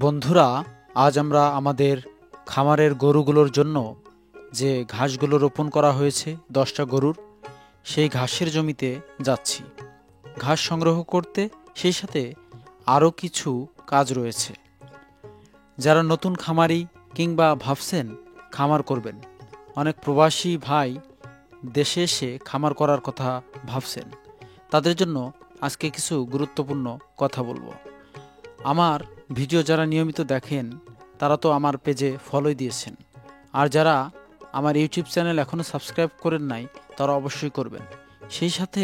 বন্ধুরা, আজ আমরা আমাদের খামারের গরুগুলোর জন্য যে ঘাসগুলো রোপণ করা হয়েছে 10টা গরুর, সেই ঘাসের জমিতে যাচ্ছি ঘাস সংগ্রহ করতে। সেই সাথে আরও কিছু কাজ রয়েছে। যারা নতুন খামারি কিংবা ভাবছেন খামার করবেন, অনেক প্রবাসী ভাই দেশে এসে খামার করার কথা ভাবছেন, তাদের জন্য আজকে কিছু গুরুত্বপূর্ণ কথা বলবো। আমার ভিডিও যারা নিয়মিত দেখেন তারা তো আমার পেজে ফলোই দিয়েছেন, আর যারা আমার ইউটিউব চ্যানেল এখনও সাবস্ক্রাইব করেন নাই তারা অবশ্যই করবেন। সেই সাথে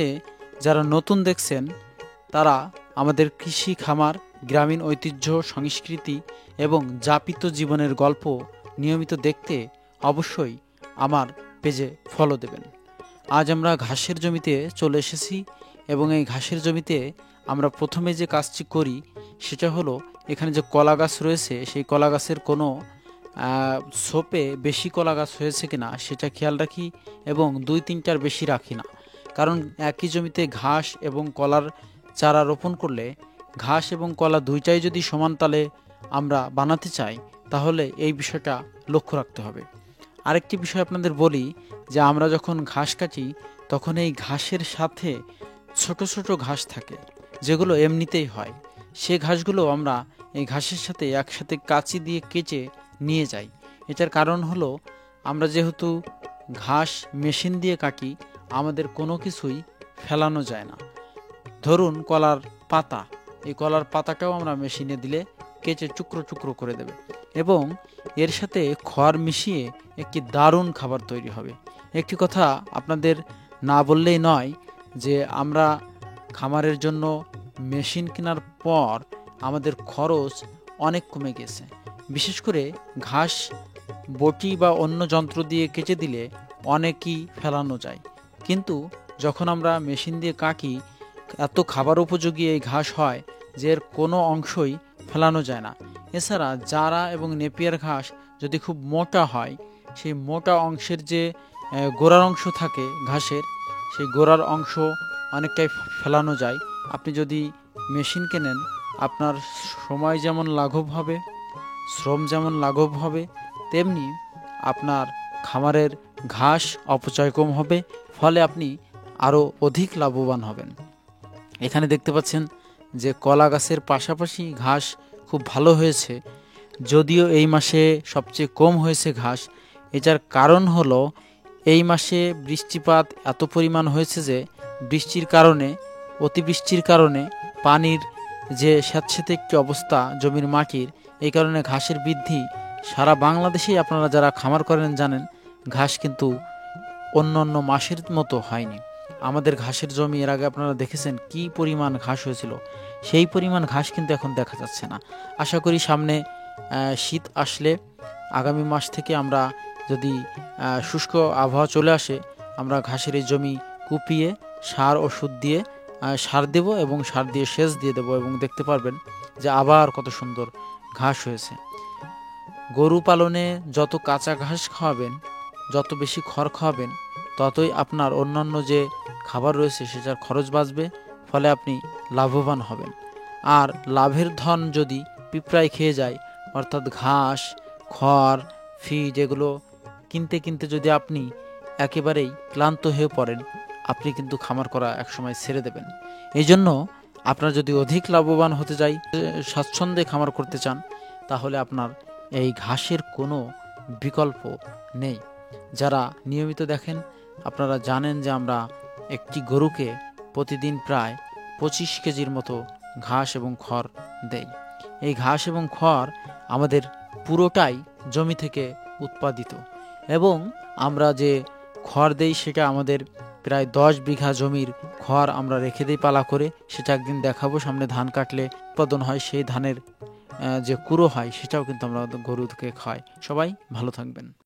যারা নতুন দেখছেন তারা আমাদের কৃষি, খামার, গ্রামীণ ঐতিহ্য, সংস্কৃতি এবং যাপিত জীবনের গল্প নিয়মিত দেখতে অবশ্যই আমার পেজে ফলো দেবেন। আজ আমরা ঘাসের জমিতে চলে এসেছি এবং এই ঘাসের জমিতে আমরা প্রথমে যে কাজটি করি সেটা হলো, এখানে যে কলা গাছ রয়েছে সেই কলা গাছের কোনো ছোপে বেশি কলা গাছ হয়েছে কিনা সেটা খেয়াল রাখি এবং 2-3টার বেশি রাখি না। কারণ একই জমিতে ঘাস এবং কলার চারা রোপণ করলে ঘাস এবং কলা দুইটাই যদি সমান তালে আমরা বানাতে চাই তাহলে এই বিষয়টা লক্ষ্য রাখতে হবে। আরেকটি বিষয় আপনাদের বলি যে আমরা যখন ঘাস কাটি তখন এই ঘাসের সাথে ছোট ছোট ঘাস থাকে যেগুলো এমনিতেই হয়, সে ঘাসগুলো আমরা এই ঘাসের সাথে একসাথে কাঁচি দিয়ে কেটে নিয়ে যাই। এটার কারণ হলো, আমরা যেহেতু ঘাস মেশিন দিয়ে কাটি আমাদের কোনো কিছুই ফেলানো যায় না। ধরুন কলার পাতা, এই কলার পাতাটাও আমরা মেশিনে দিলে কেটে টুকরো টুকরো করে দেবে এবং এর সাথে খড় মিশিয়ে একটি দারুণ খাবার তৈরি হবে। একটি কথা আপনাদের না বললেই নয় যে আমরা খামারের জন্য মেশিন কেনার পর আমাদের খরচ অনেক কমে গেছে। বিশেষ করে ঘাস বটি বা অন্য যন্ত্র দিয়ে কেটে দিলে অনেকই ফেলানো যায়, কিন্তু যখন আমরা মেশিন দিয়ে কাটি এত খাবার উপযোগী এই ঘাস হয় যে এর কোনো অংশই ফেলানো যায় না। এছাড়া জারা এবং নেপিয়ার ঘাস যদি খুব মোটা হয়, সেই মোটা অংশের যে গোড়ার অংশ থাকে ঘাসের, সেই গোড়ার অংশ অনেকটাই ফেলানো যায়। আপনি যদি মেশিন কেনেন আপনার সময় যেমন লাঘব হবে, শ্রম যেমন লাঘব হবে, তেমনি আপনার খামারের ঘাস অপচয় কম হবে, ফলে আপনি আরও অধিক লাভবান হবেন। এখানে দেখতে পাচ্ছেন যে কলা গাছের পাশাপাশি ঘাস খুব ভালো হয়েছে, যদিও এই মাসে সবচেয়ে কম হয়েছে ঘাস। এটার কারণ হলো এই মাসে বৃষ্টিপাত এত পরিমাণ হয়েছে যে বৃষ্টির কারণে, অতিবৃষ্টির কারণে পানির যে স্যাঁতসেঁতে একটি অবস্থা জমির মাটির, এই কারণে ঘাসের বৃদ্ধি সারা বাংলাদেশেই, আপনারা যারা খামার করেন জানেন, ঘাস কিন্তু অন্য অন্য মাসের মতো হয়নি। আমাদের ঘাসের জমি এর আগে আপনারা দেখেছেন কি পরিমাণ ঘাস হয়েছিল, সেই পরিমাণ ঘাস কিন্তু এখন দেখা যাচ্ছে না। আশা করি সামনে শীত আসলে আগামী মাস থেকে আমরা যদি শুষ্ক আবহাওয়া চলে আসে, আমরা ঘাসের এই জমি কুপিয়ে সার ওষুধ দিয়ে সার দেব এবং সার দিয়ে সেচ দিয়ে দেবো এবং দেখতে পারবেন যে আবার কত সুন্দর ঘাস হয়েছে। গরু পালনে যত কাঁচা ঘাস খাওয়াবেন, যত বেশি খড় খাওয়াবেন, ততই আপনার অন্যান্য যে খাবার রয়েছে সেটার খরচ বাঁচবে, ফলে আপনি লাভবান হবেন। আর লাভের ধন যদি পিঁপড়ায় খেয়ে যায়, অর্থাৎ ঘাস, খড়, ফিড এগুলো কিনতে কিনতে যদি আপনি একেবারেই ক্লান্ত হয়ে পড়েন, আপনি কিন্তু খামার করা একসময় ছেড়ে দেবেন। এই জন্য আপনার যদি অধিক লাভবান হতে যাই, স্বাচ্ছন্দ্যে খামার করতে চান, তাহলে আপনার এই ঘাসের কোনো বিকল্প নেই। যারা নিয়মিত দেখেন আপনারা জানেন যে আমরা একটি গরুকে প্রতিদিন প্রায় 25 কেজির মতো ঘাস এবং খড় দেই। এই ঘাস এবং খড় আমাদের পুরোটাই জমি থেকে উৎপাদিত এবং আমরা যে খড় দেই সেটা আমাদের প্রায় 10 বিঘা জমির খড় আমরা রেখে দিই পালা করে। সেটা একদিন দেখাবো, সামনে ধান কাটলে উৎপাদন হয় সেই ধানের যে কুড়ো হয় সেটাও কিন্তু আমরা গরুকে খাই। সবাই ভালো থাকবেন।